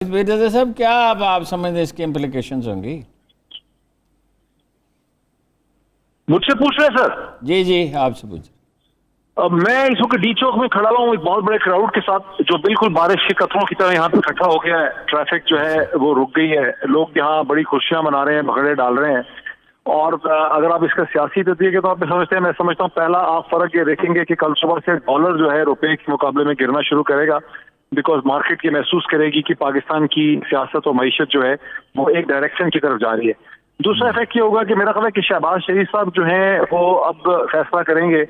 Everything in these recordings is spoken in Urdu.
رضا صاحب کیا آپ سمجھتے ہیں اس کی امپلیکیشنز ہوں گی؟ مجھ سے پوچھ رہے ہیں سر؟ جی جی آپ سے پوچھ. میں اس وقت ڈی چوک میں کھڑا ہوا ہوں ایک بہت بڑے کراؤڈ کے ساتھ جو بالکل بارش کے قطروں کی طرح یہاں پہ اکٹھا ہو گیا ہے. ٹریفک جو ہے وہ رک گئی ہے، لوگ یہاں بڑی خوشیاں منا رہے ہیں، بھگڑے ڈال رہے ہیں. اور اگر آپ اس کا سیاسی نتیجے کے طور پہ سمجھتے ہیں، میں سمجھتا ہوں پہلا آپ فرق یہ دیکھیں گے کہ کل صبح سے ڈالر جو ہے روپے کے مقابلے میں گرنا شروع کرے گا، بیکاز مارکیٹ یہ محسوس کرے گی کہ پاکستان کی سیاست و معیشت جو ہے وہ ایک ڈائریکشن کی طرف جا رہی ہے. دوسرا افیکٹ یہ ہوگا کہ میرا خیال ہے کہ شہباز شریف صاحب جو ہیں وہ اب فیصلہ کریں گے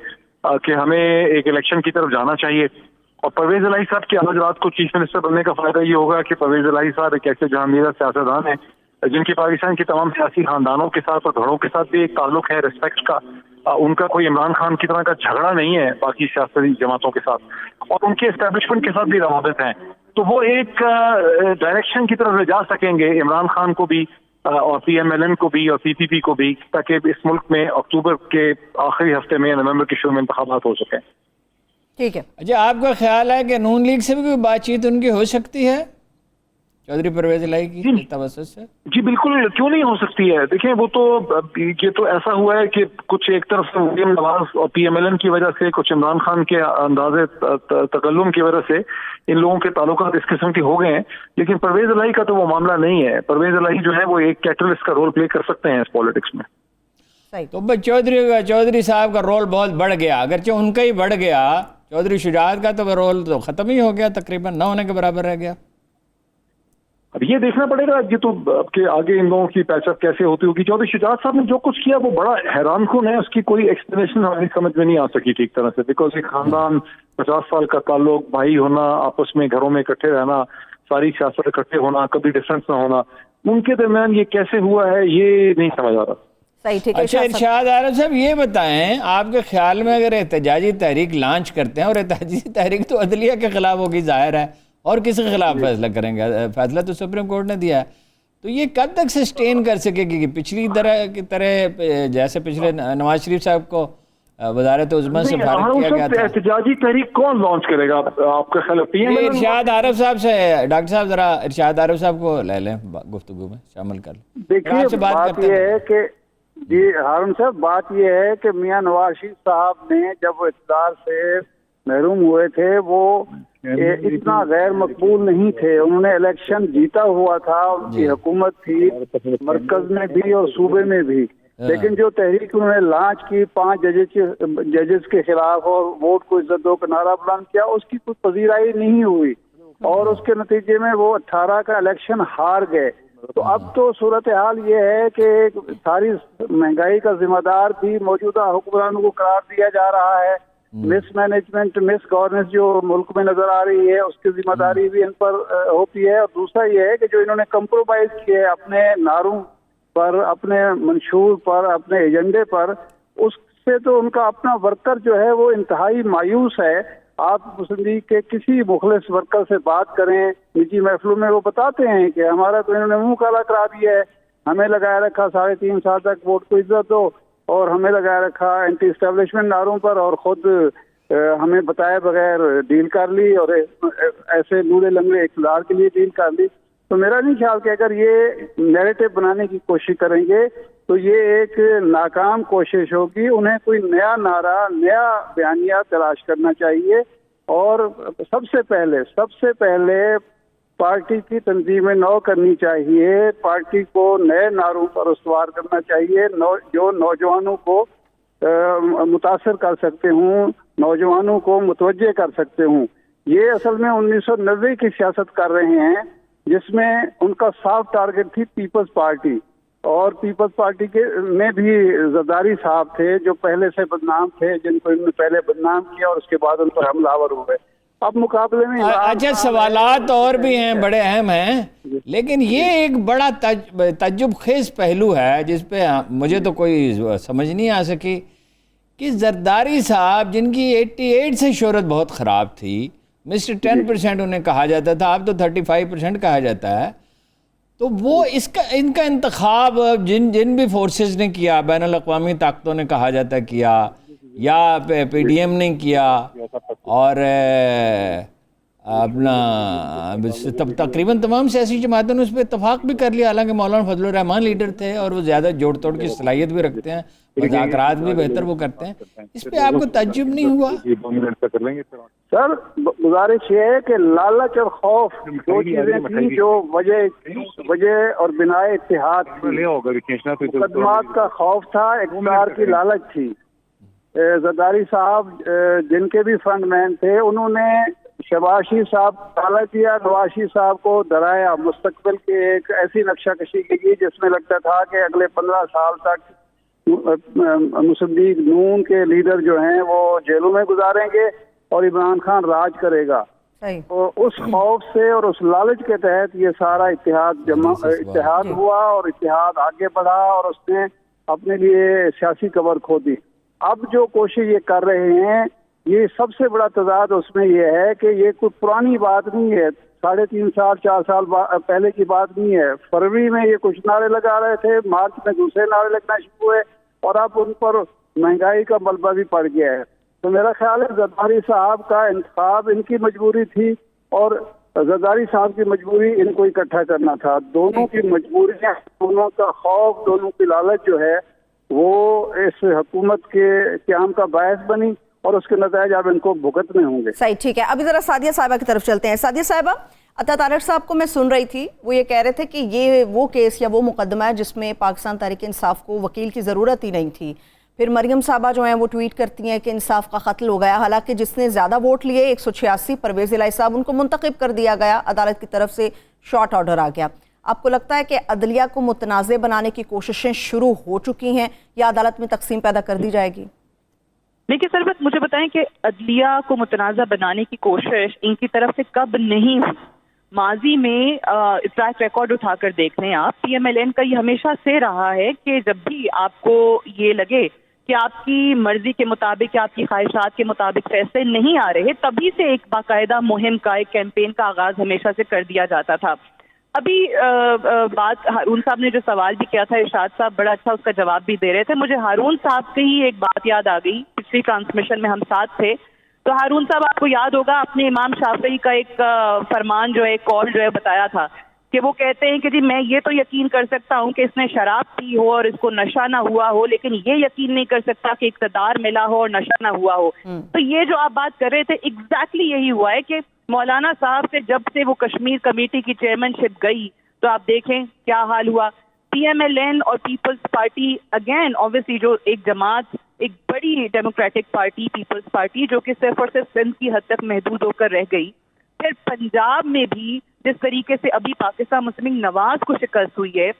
کہ ہمیں ایک الیکشن کی طرف جانا چاہیے. اور پرویز الہی صاحب کی آج رات کو چیف منسٹر بننے کا فائدہ یہ ہوگا کہ پرویز الہی صاحب ایک ایسے جہانگیرہ سیاستدان ہیں جن کی پاکستان کے تمام سیاسی خاندانوں کے ساتھ اور دھڑوں کے ساتھ بھی ایک تعلق ہے ریسپیکٹ کا. ان کا کوئی عمران خان کی طرح کا جھگڑا نہیں ہے باقی سیاسی جماعتوں کے ساتھ، اور ان کے اسٹیبلشمنٹ کے ساتھ بھی روابط ہیں. تو وہ ایک ڈائریکشن کی طرف لے جا سکیں گے عمران خان کو بھی اور پی ایم ایل این کو بھی اور پی پی پی کو بھی، تاکہ اس ملک میں اکتوبر کے آخری ہفتے میں نومبر کے شروع میں انتخابات ہو سکیں. ٹھیک ہے. اچھا، آپ کا خیال ہے کہ نون لیگ سے بھی کوئی بات چیت ان کی ہو سکتی ہے چودھری پرویز الہی کی توسط سے؟ جی بالکل، کیوں نہیں ہو سکتی ہے. دیکھیں وہ تو یہ تو ایسا ہوا ہے کہ کچھ ایک طرف سے مریم نواز اور پی ایم ایل این کی وجہ سے، کچھ عمران خان کے انداز تکلم کی وجہ سے ان لوگوں کے تعلقات اس قسم کے ہو گئے ہیں. لیکن پرویز الہی کا تو وہ معاملہ نہیں ہے. پرویز الہی جو ہے وہ ایک کیٹلسٹ کا رول پلے کر سکتے ہیں اس پالیٹکس میں. تو چودھری صاحب کا رول بہت بڑھ گیا، اگرچہ ان کا ہی بڑھ گیا، چودھری شجاعت کا تو رول تو ختم ہی ہو گیا، تقریباً نہ ہونے کے برابر رہ گیا. اب یہ دیکھنا پڑے گا یہ تو کہ آگے ان لوگوں کی پیچ اپ کیسے ہوتی ہوگی. چودھری شجاعت صاحب نے جو کچھ کیا وہ بڑا حیران کن ہے، اس کی کوئی ایکسپلینیشن ہماری سمجھ میں نہیں آ سکی ٹھیک طرح سے، بیکاز ایک خاندان، 50 سال کا تعلق، بھائی ہونا، آپس میں گھروں میں اکٹھے رہنا، ساری سیاست اکٹھے ہونا، کبھی ڈفرینس نہ ہونا، ان کے درمیان یہ کیسے ہوا ہے یہ نہیں سمجھ آ رہا. اچھا ارشاد عارف صاحب یہ بتائیں، آپ کے خیال میں اگر احتجاجی تحریک لانچ کرتے ہیں، اور احتجاجی تحریک تو عدلیہ کے خلاف ہوگی ظاہر ہے، اور کس کے خلاف فیصلہ کریں گے؟ فیصلہ تو سپریم کورٹ نے دیا ہے، تو یہ کب تک سسٹین کر سکے گی؟ پچھلی طرح جیسے پچھلے نواز شریف صاحب کو وزارت عظمیٰ سے فارغ کیا گیا تھا. احتجاجی تحریک کون لانچ کرے گا آپ کا خیال ہے؟ ارشاد عارف صاحب سے، ڈاکٹر صاحب ذرا ارشاد عارف صاحب کو لے لیں گفتگو میں شامل کر لیں. دیکھیے بات یہ ہے کہ جی ہارون صاحب، بات یہ ہے کہ میاں نواز شریف صاحب نے جب وہ اقتدار سے محروم ہوئے تھے وہ اتنا غیر مقبول نہیں تھے. انہوں نے الیکشن جیتا ہوا تھا، ان کی حکومت تھی مرکز میں بھی اور صوبے میں بھی، لیکن جو تحریک انہوں نے لانچ کی 5 ججز کے خلاف اور ووٹ کو عزت دو کا نعرہ بلند کیا، اس کی کوئی پذیرائی نہیں ہوئی، اور اس کے نتیجے میں وہ 18 کا الیکشن ہار گئے. تو اب تو صورتحال یہ ہے کہ ساری مہنگائی کا ذمہ دار بھی موجودہ حکمرانوں کو قرار دیا جا رہا ہے. مس مینجمنٹ، مس گورننس جو ملک میں نظر آ رہی ہے اس کی ذمہ داری بھی ان پر ہوتی ہے. اور دوسرا یہ ہے کہ جو انہوں نے کمپرومائز کیے اپنے نعروں پر، اپنے منشور پر، اپنے ایجنڈے پر، اس سے تو ان کا اپنا ورکر جو ہے وہ انتہائی مایوس ہے. آپ مسلم لیگ کے کسی مخلص ورکر سے بات کریں نجی محفلوں میں، وہ بتاتے ہیں کہ ہمارا تو انہوں نے منہ کالا کرا دیا ہے، ہمیں لگایا رکھا 3.5 سال تک ووٹ کو عزت دو، اور ہمیں لگایا رکھا اینٹی اسٹیبلشمنٹ نعروں پر، اور خود ہمیں بتائے بغیر ڈیل کر لی، اور ایسے لوڑے لنگڑے اقتدار کے لیے ڈیل کر لی. تو میرا نہیں خیال کہ اگر یہ نیریٹو بنانے کی کوشش کریں گے تو یہ ایک ناکام کوشش ہوگی. انہیں کوئی نیا نعرہ، نیا بیانیہ تلاش کرنا چاہیے، اور سب سے پہلے پارٹی کی تنظیم نو کرنی چاہیے. پارٹی کو نئے نعروں پر استوار کرنا چاہیے جو نوجوانوں کو متاثر کر سکتے ہوں، نوجوانوں کو متوجہ کر سکتے ہوں. یہ اصل میں 1990 کی سیاست کر رہے ہیں، جس میں ان کا صاف ٹارگٹ تھی پیپلز پارٹی، اور پیپلز پارٹی کے میں بھی زرداری صاحب تھے جو پہلے سے بدنام تھے، جن کو انہوں نے پہلے بدنام کیا اور اس کے بعد ان پر حملہ آور ہوئے. اب مقابلے میں اچھا سوالات اور بھی ہیں، بڑے اہم ہیں، لیکن یہ ایک بڑا تعجب خیز پہلو ہے جس پہ مجھے تو کوئی سمجھ نہیں آ سکی کہ زرداری صاحب جن کی 88 سے شہرت بہت خراب تھی، مسٹر 10% انہیں کہا جاتا تھا، اب تو 35% کہا جاتا ہے، تو وہ ان کا انتخاب جن بھی فورسز نے کیا، بین الاقوامی طاقتوں نے کہا جاتا کیا، یا پی ڈی ایم نے کیا، اور اپنا تقریباً تمام سیاسی جماعتوں نے اس پہ اتفاق بھی کر لیا، حالانکہ مولانا فضل الرحمان لیڈر تھے اور وہ زیادہ جوڑ توڑ کی صلاحیت بھی رکھتے ہیں، مذاکرات بھی بہتر وہ کرتے ہیں. اس پہ آپ کو تعجب نہیں ہوا؟ سر گزارش یہ ہے کہ لالچ اور خوف دو چیزیں تھیں جو وجہ اور بنا اتحاد تھی. مقدمات کا خوف تھا، اقتدار کی لالچ تھی. زرداری صاحب جن کے بھی فرنٹ مین تھے، انہوں نے شہباز شریف صاحب کو طالع کیا، نواز شریف صاحب کو ڈرایا، مستقبل کے ایک ایسی نقشہ کشی کی جس میں لگتا تھا کہ اگلے 15 سال تک مسلم لیگ نون کے لیڈر جو ہیں وہ جیلوں میں گزاریں گے اور عمران خان راج کرے گا. تو اس خوف سے اور اس لالچ کے تحت یہ سارا اتحاد ہوا اور اتحاد آگے بڑھا اور اس نے اپنے لیے سیاسی کور کھو دی. اب جو کوشش یہ کر رہے ہیں، یہ سب سے بڑا تضاد اس میں یہ ہے کہ یہ کوئی پرانی بات نہیں ہے، 3.5 سال 4 سال پہلے کی بات نہیں ہے. فروری میں یہ کچھ نعرے لگا رہے تھے، مارچ میں دوسرے نعرے لگنا شروع ہوئے اور اب ان پر مہنگائی کا ملبہ بھی پڑ گیا ہے. تو میرا خیال ہے زرداری صاحب کا انتخاب ان کی مجبوری تھی اور زرداری صاحب کی مجبوری ان کو اکٹھا کرنا تھا. دونوں کی مجبوریاں، دونوں کا خوف، دونوں کی لالچ جو ہے وہ اس حکومت کے قیام کا باعث بنی اور اس کے نتائج اب ان کو بھگتنے ہوں گے. صحیح، ٹھیک ہے. ابھی ذرا سعدیہ صاحبہ کی طرف چلتے ہیں. سعدیہ صاحبہ، عطا طارق صاحب کو میں سن رہی تھی، وہ یہ کہہ رہے تھے کہ یہ وہ کیس یا وہ مقدمہ ہے جس میں پاکستان تحریک انصاف کو وکیل کی ضرورت ہی نہیں تھی. پھر مریم صاحبہ جو ہیں وہ ٹویٹ کرتی ہیں کہ انصاف کا قتل ہو گیا، حالانکہ جس نے زیادہ ووٹ لیے 186 پرویز الہی صاحب، ان کو منتخب کر دیا گیا، عدالت کی طرف سے شارٹ آرڈر آ گیا. آپ کو لگتا ہے کہ عدلیہ کو متنازع بنانے کی کوششیں شروع ہو چکی ہیں یا عدالت میں تقسیم پیدا کر دی جائے گی؟ دیکھیے سربت، مجھے بتائیں کہ عدلیہ کو متنازع بنانے کی کوشش ان کی طرف سے کب نہیں ہوئی. ماضی میں ٹریک ریکارڈ اٹھا کر دیکھ لیں آپ، پی ایم ایل این کا یہ ہمیشہ سے رہا ہے کہ جب بھی آپ کو یہ لگے کہ آپ کی مرضی کے مطابق یا آپ کی خواہشات کے مطابق فیصلے نہیں آ رہے، تبھی سے ایک باقاعدہ مہم کا، ایک کیمپین کا آغاز ہمیشہ سے کر دیا جاتا تھا. ابھی بات ہارون صاحب نے جو سوال بھی کیا تھا، ارشاد صاحب بڑا اچھا اس کا جواب بھی دے رہے تھے. مجھے ہارون صاحب کی ہی ایک بات یاد آ گئی، پچھلی ٹرانسمیشن میں ہم ساتھ تھے. تو ہارون صاحب آپ کو یاد ہوگا آپ نے امام شافعی کا ایک فرمان جو ہے، کال جو ہے بتایا تھا کہ وہ کہتے ہیں کہ جی میں یہ تو یقین کر سکتا ہوں کہ اس نے شراب پی ہو اور اس کو نشہ نہ ہوا ہو، لیکن یہ یقین نہیں کر سکتا کہ اقتدار ملا ہو اور نشہ نہ ہوا ہو. تو یہ جو آپ بات کر رہے تھے ایگزیکٹلی یہی ہوا ہے کہ مولانا صاحب سے جب سے وہ کشمیر کمیٹی کی چیئرمین شپ گئی تو آپ دیکھیں کیا حال ہوا. پی ایم ایل این اور پیپلز پارٹی اگین اوبویسلی جو ایک جماعت، ایک بڑی ڈیموکریٹک پارٹی پیپلز پارٹی جو کہ صرف اور صرف سندھ کی حد تک محدود ہو کر رہ گئی. پھر پنجاب میں بھی جس طریقے سے ابھی پاکستان مسلم لیگ نواز کو شکست ہوئی ہے،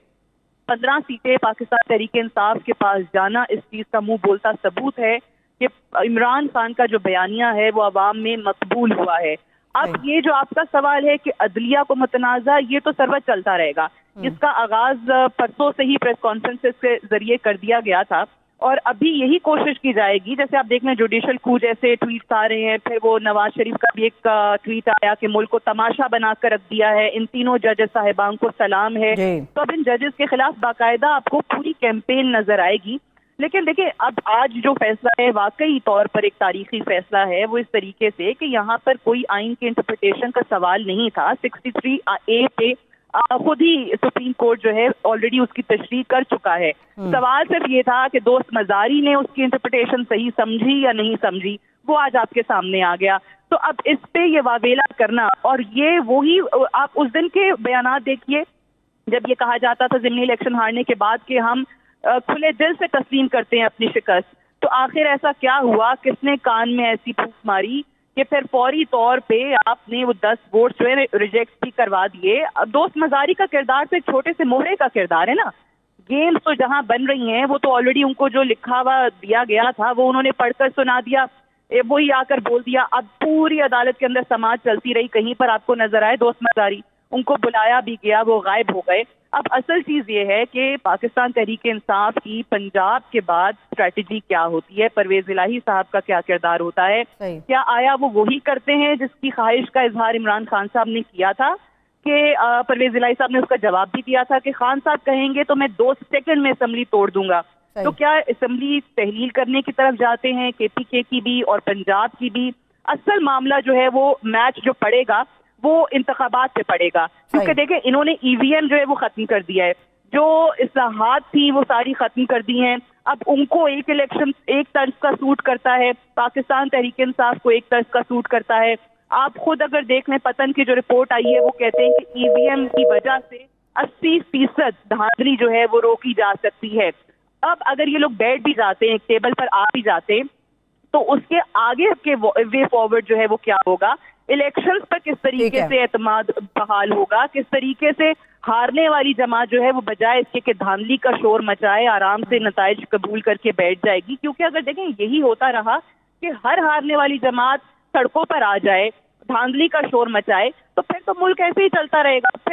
15 سیٹیں پاکستان تحریک انصاف کے پاس جانا اس چیز کا منہ بولتا ثبوت ہے کہ عمران خان کا جو بیانیہ ہے وہ عوام میں مقبول ہوا ہے. اب یہ جو آپ کا سوال ہے کہ عدلیہ کو متنازع، یہ تو سروت چلتا رہے گا. اس کا آغاز پرسوں سے ہی پریس کانفرنس کے ذریعے کر دیا گیا تھا اور ابھی یہی کوشش کی جائے گی. جیسے آپ دیکھ لیں جوڈیشل کو جیسے ٹویٹس آ رہے ہیں، پھر وہ نواز شریف کا بھی ایک ٹویٹ آیا کہ ملک کو تماشا بنا کر رکھ دیا ہے، ان تینوں ججز صاحبان کو سلام ہے. تو اب ان ججز کے خلاف باقاعدہ آپ کو پوری کیمپین نظر آئے گی. لیکن دیکھیں اب آج جو فیصلہ ہے واقعی طور پر ایک تاریخی فیصلہ ہے، وہ اس طریقے سے کہ یہاں پر کوئی آئین کے انٹرپریٹیشن کا سوال نہیں تھا. 63A پہ خود ہی سپریم کورٹ جو ہے آلریڈی اس کی تشریح کر چکا ہے. سوال صرف یہ تھا کہ دوست مزاری نے اس کی انٹرپریٹیشن صحیح سمجھی یا نہیں سمجھی، وہ آج آپ کے سامنے آ گیا. تو اب اس پہ یہ واویلا کرنا، اور یہ وہی آپ اس دن کے بیانات دیکھیے جب یہ کہا جاتا تھا ضمنی الیکشن ہارنے کے بعد کہ ہم کھلے دل سے تسلیم کرتے ہیں اپنی شکست، تو آخر ایسا کیا ہوا، کس نے کان میں ایسی پھونک ماری کہ پھر فوری طور پہ آپ نے وہ 10 ووٹ جو ہے ریجیکٹ بھی کروا دیے. دوست مزاری کا کردار تو ایک چھوٹے سے مہرے کا کردار ہے نا. گیمز تو جہاں بن رہی ہیں وہ تو آلریڈی ان کو جو لکھا ہوا دیا گیا تھا وہ انہوں نے پڑھ کر سنا دیا، وہی آ کر بول دیا. اب پوری عدالت کے اندر سماعت چلتی رہی، کہیں پر آپ کو نظر آئے دوست مزاری، ان کو بلایا بھی گیا، وہ غائب ہو گئے. اب اصل چیز یہ ہے کہ پاکستان تحریک انصاف کی پنجاب کے بعد اسٹریٹجی کیا ہوتی ہے، پرویز الہی صاحب کا کیا کردار ہوتا ہے. کیا آیا وہ وہی کرتے ہیں جس کی خواہش کا اظہار عمران خان صاحب نے کیا تھا کہ پرویز الہی صاحب نے اس کا جواب بھی دیا تھا کہ خان صاحب کہیں گے تو میں 2 سیکنڈ میں اسمبلی توڑ دوں گا. تو کیا اسمبلی تحلیل کرنے کی طرف جاتے ہیں کے پی کے کی بھی اور پنجاب کی بھی؟ اصل معاملہ جو ہے وہ میچ جو پڑے گا وہ انتخابات پہ پڑے گا. کیونکہ دیکھیں انہوں نے ای وی ایم جو ہے وہ ختم کر دیا ہے, جو اصلاحات تھی وہ ساری ختم کر دی ہیں. اب ان کو ایک الیکشن ایک طرز کا سوٹ کرتا ہے, پاکستان تحریک انصاف کو ایک طرز کا سوٹ کرتا ہے. آپ خود اگر دیکھ لیں پتن کی جو رپورٹ آئی ہے وہ کہتے ہیں کہ ای وی ایم کی وجہ سے 80% دھاندلی جو ہے وہ روکی جا سکتی ہے. اب اگر یہ لوگ بیٹھ بھی جاتے ہیں, ایک ٹیبل پر آ بھی جاتے ہیں, تو اس کے آگے کے وے فارورڈ جو ہے وہ کیا ہوگا, الیکشنز پر کس طریقے سے اعتماد بحال ہوگا, کس طریقے سے ہارنے والی جماعت جو ہے وہ بجائے اس کے کہ دھاندلی کا شور مچائے آرام سے نتائج قبول کر کے بیٹھ جائے گی. کیونکہ اگر دیکھیں یہی ہوتا رہا کہ ہر ہارنے والی جماعت سڑکوں پر آ جائے, دھاندلی کا شور مچائے, تو پھر تو ملک ایسے ہی چلتا رہے گا. پھر